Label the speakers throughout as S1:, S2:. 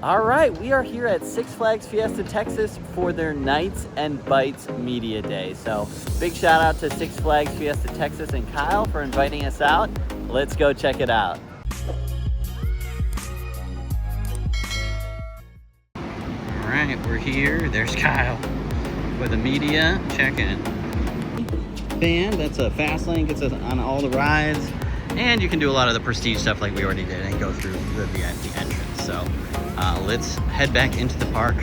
S1: All right, we are here at Six Flags Fiesta Texas for their Nights and Bites Media Day. So big shout out to Six Flags Fiesta Texas and Kyle for inviting us out. Let's go check it out. All right, we're here. There's Kyle with a media check-in. Band, that's a fast lane, gets us on all the rides. And you can do a lot of the prestige stuff like we already did and go through the VIP entrance. So let's head back into the park.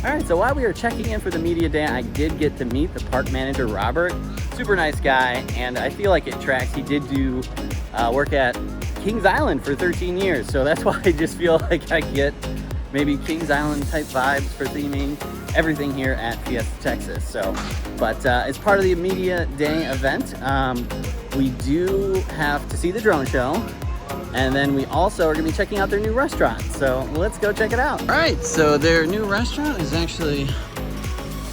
S1: All right, so while we were checking in for the media day, I did get to meet the park manager, Robert. Super nice guy, and I feel like it tracks. He did do work at Kings Island for 13 years. So that's why I just feel like I get maybe Kings Island type vibes for theming everything here at Fiesta Texas. So, but as part of the media day event, we do have to see the drone show, and then we also are going to be checking out their new restaurant. So let's go check it out. All right, so their new restaurant is actually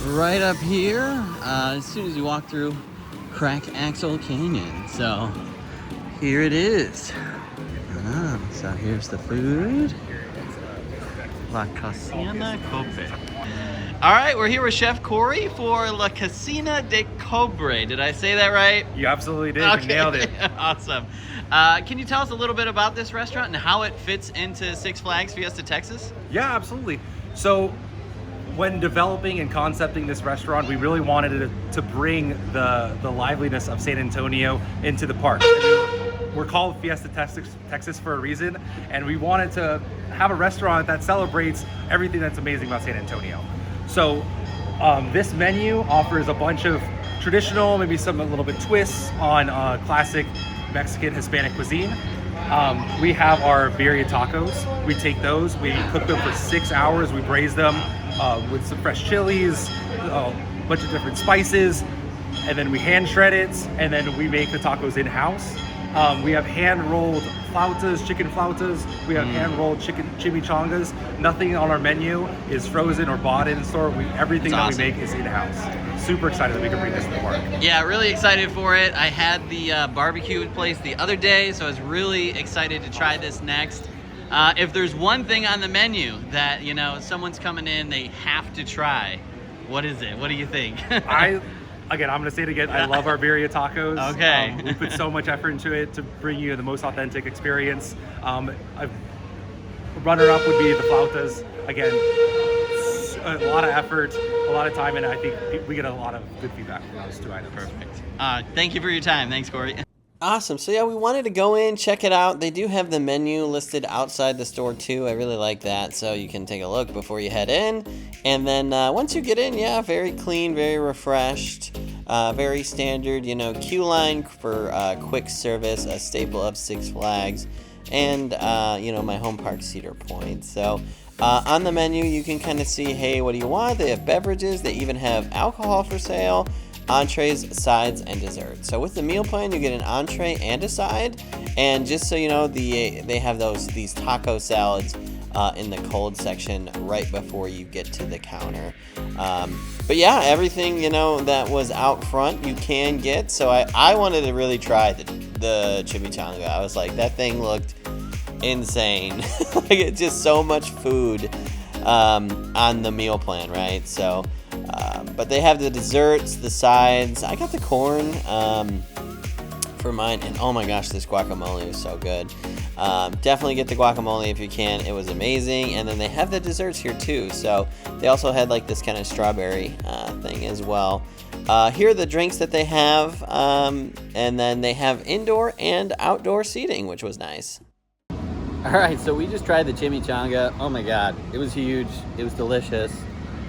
S1: right up here as soon as you walk through Crack Axle Canyon. So here it is. So here's the food. La Cocina, Cobre. All right, we're here with Chef Corey for La Cocina de Cobre. Did I say that right?
S2: You absolutely did.
S1: Okay.
S2: You nailed it.
S1: Awesome. Can you tell us a little bit about this restaurant and how it fits into Six Flags Fiesta Texas?
S2: Yeah, absolutely. So when developing and concepting this restaurant, we really wanted to bring the liveliness of San Antonio into the park. We're called Fiesta Texas for a reason, and we wanted to have a restaurant that celebrates everything that's amazing about San Antonio. So this menu offers a bunch of traditional, maybe some a little bit twists on classic Mexican, Hispanic cuisine. We have our birria tacos. We take those, we cook them for 6 hours, we braise them with some fresh chilies, a bunch of different spices, and then we hand shred it, and then we make the tacos in-house. We have hand-rolled flautas, chicken flautas. We have hand-rolled chicken chimichangas. Nothing on our menu is frozen or bought in store. Everything that we make is in-house. Super excited that we can bring this to the park.
S1: Yeah, really excited for it. I had the barbecue place the other day, so I was really excited to try this next. If there's one thing on the menu that, you know, someone's coming in, they have to try, what is it? What do you think?
S2: Again, I'm going to say it again. I love our birria tacos.
S1: Okay.
S2: We put so much effort into it to bring you the most authentic experience. Runner-up would be the flautas. Again, a lot of effort, a lot of time, and I think we get a lot of good feedback from those two items.
S1: Perfect. Thank you for your time. Thanks, Corey.
S3: Awesome. So yeah, we wanted to go in, check it out. They do have the menu listed outside the store too. I really like that. So you can take a look before you head in. And then once you get in, yeah, very clean, very refreshed, very standard, you know, queue line for quick service, a staple of Six Flags, and, you know, my home park, Cedar Point. So on the menu, you can kind of see, hey, what do you want? They have beverages. They even have alcohol for sale. Entrees, sides, and desserts. So with the meal plan, you get an entree and a side. And just so you know, they have these taco salads in the cold section right before you get to the counter. But yeah, everything, you know, that was out front you can get. So I wanted to really try the chimichanga. I was like, that thing looked insane. Like, it's just so much food on the meal plan, right? So but they have the desserts, the sides. I got the corn for mine, and oh my gosh, this guacamole is so good. Definitely get the guacamole if you can. It was amazing. And then they have the desserts here too. So they also had like this kind of strawberry thing as well. Here are the drinks that they have, and then they have indoor and outdoor seating, which was nice.
S1: All right, so we just tried the chimichanga. Oh my God, it was huge. It was delicious.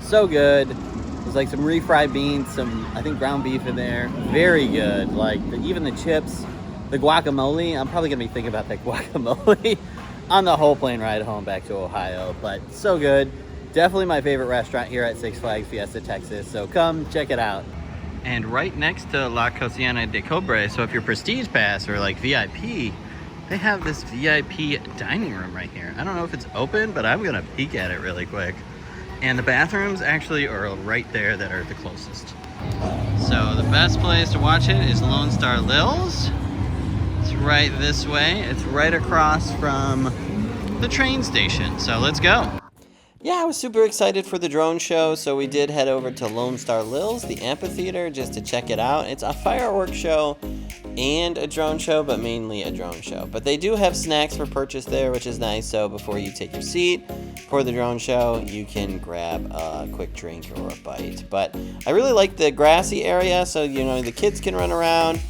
S1: So good. It was like some refried beans, some, I think, ground beef in there. Very good. Like, even the chips, the guacamole. I'm probably going to be thinking about that guacamole on the whole plane ride home back to Ohio. But so good. Definitely my favorite restaurant here at Six Flags Fiesta Texas. So come check it out. And right next to La Cocina de Cobre, so if you're Prestige Pass or like VIP, they have this VIP dining room right here. I don't know if it's open, but I'm going to peek at it really quick. And the bathrooms actually are right there that are the closest. So the best place to watch it is Lone Star Lil's. It's right this way. It's right across from the train station. So let's go.
S3: yeah, I was super excited for the drone show, so we did head over to Lone Star Lil's, the amphitheater, just to check it out. It's a fireworks show and a drone show, but mainly a drone show. But they do have snacks for purchase there, which is nice, so before you take your seat for the drone show, you can grab a quick drink or a bite. But I really like the grassy area, so you know the kids can run around.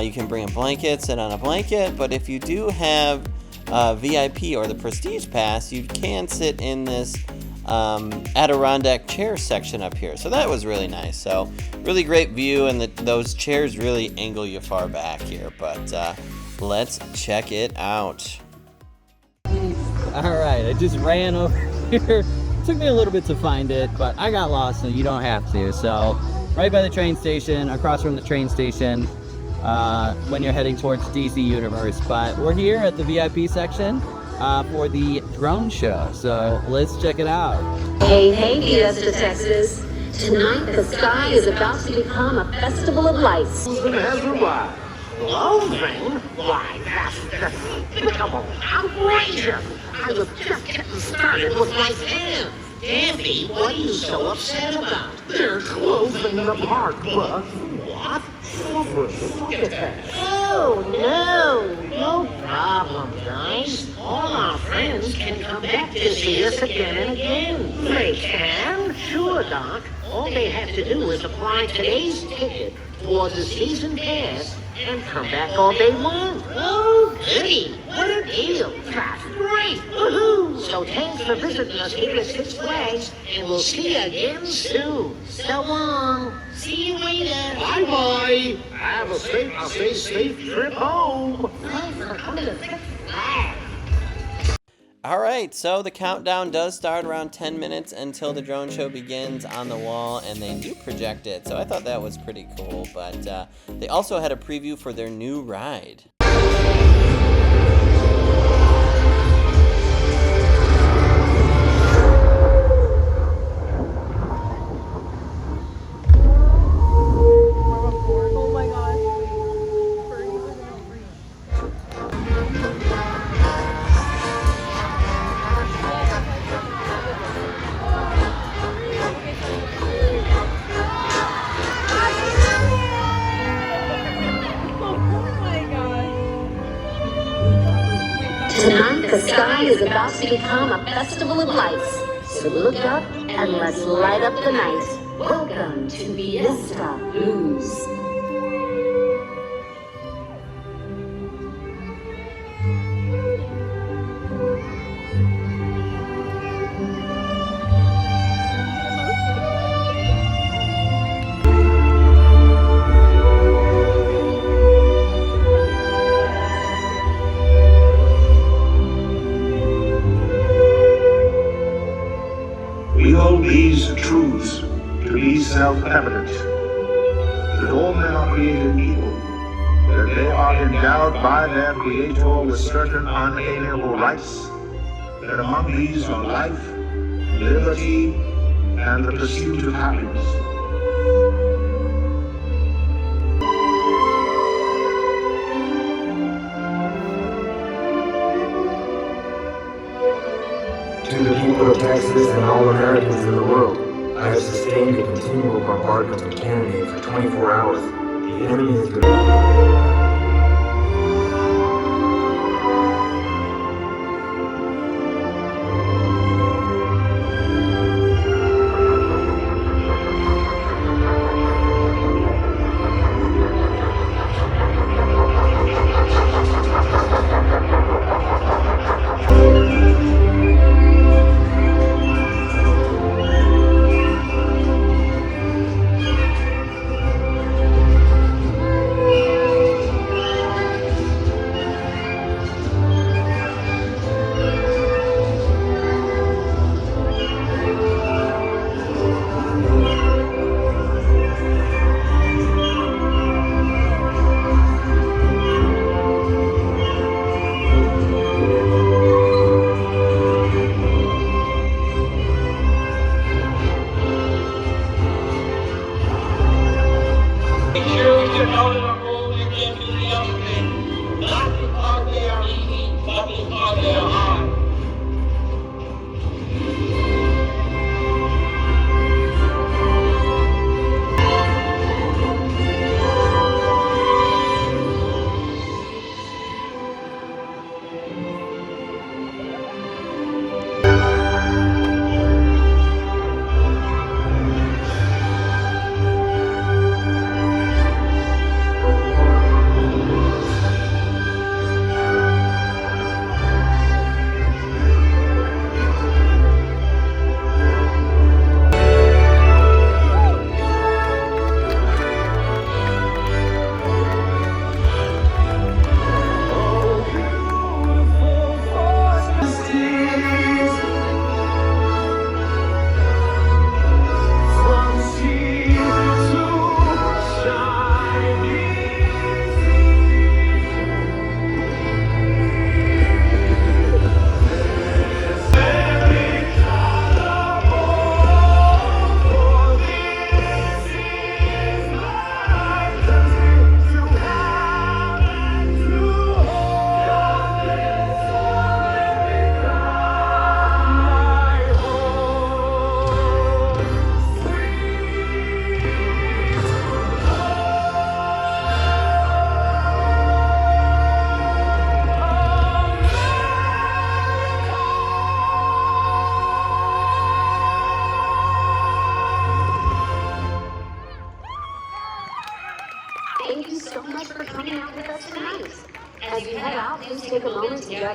S3: You can bring a blanket, sit on a blanket, but if you do have VIP or the Prestige Pass, you can sit in this Adirondack chair section up here. So that was really nice. So really great view, and those chairs really angle you far back here. But let's check it out.
S1: All right, I just ran over here. Took me a little bit to find it, but I got lost, so you don't have to. So right by the train station, across from the train station, when you're heading towards DC Universe. But we're here at the VIP section for the drone show, so let's check it out.
S4: Hey, Fiesta Texas. Tonight the sky is about to become a festival of lights.
S5: Clothing? Why, that's become outrageous. I was just getting started with my tan. Andy, what are you so upset about? They're closing the park, but what? Look at that. Oh, no problem, guys. All our friends can come back to see us again and again. They can? Sure, Doc. All they have to do is apply today's ticket towards a season pass and come back all they want. Oh, goody. What a deal. That's great. Woohoo. So thanks for visiting us here at Six Flags, and we'll see you again soon. So long. See you later. Bye-bye. Have a safe trip home. Thanks for coming to Six Flags.
S3: All right, so the countdown does start around 10 minutes until the drone show begins on the wall, and they do project it, so I thought that was pretty cool. But they also had a preview for their new ride.
S4: Tonight the sky is about to become a festival of lights. So look up and let's light up the night. Welcome to Fiesta Luz.
S6: We hold these truths to be self-evident, that all men are created equal, that they are endowed by their Creator with certain unalienable rights, that among these are life, liberty, and the pursuit of happiness.
S7: To the people of Texas and all Americans in the world, I have sustained a continual bombardment of Kennedy for 24 hours. The enemy has been...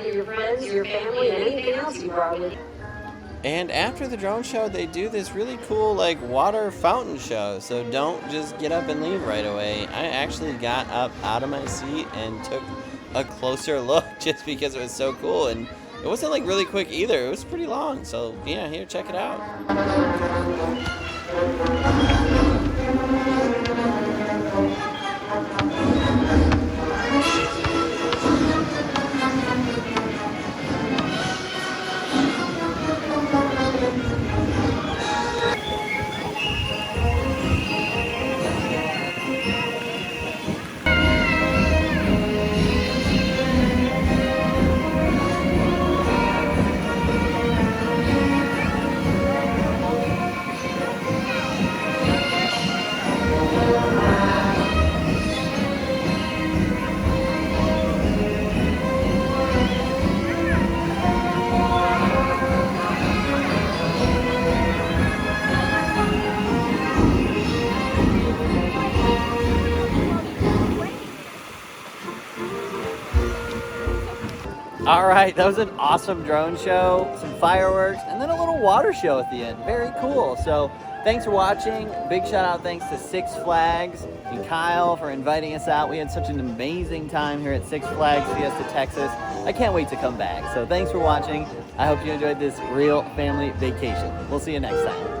S4: gather your friends, your family, and anything else you brought with you.
S3: And after the drone show, they do this really cool like water fountain show. So don't just get up and leave right away. I actually got up out of my seat and took a closer look just because it was so cool. And it wasn't like really quick either. It was pretty long. So yeah, here, check it out. All right, that was an awesome drone show, some fireworks, and then a little water show at the end. Very cool. So thanks for watching. Big shout out thanks to Six Flags and Kyle for inviting us out. We had such an amazing time here at Six Flags Fiesta Texas. I can't wait to come back. So thanks for watching. I hope you enjoyed this real family vacation. We'll see you next time.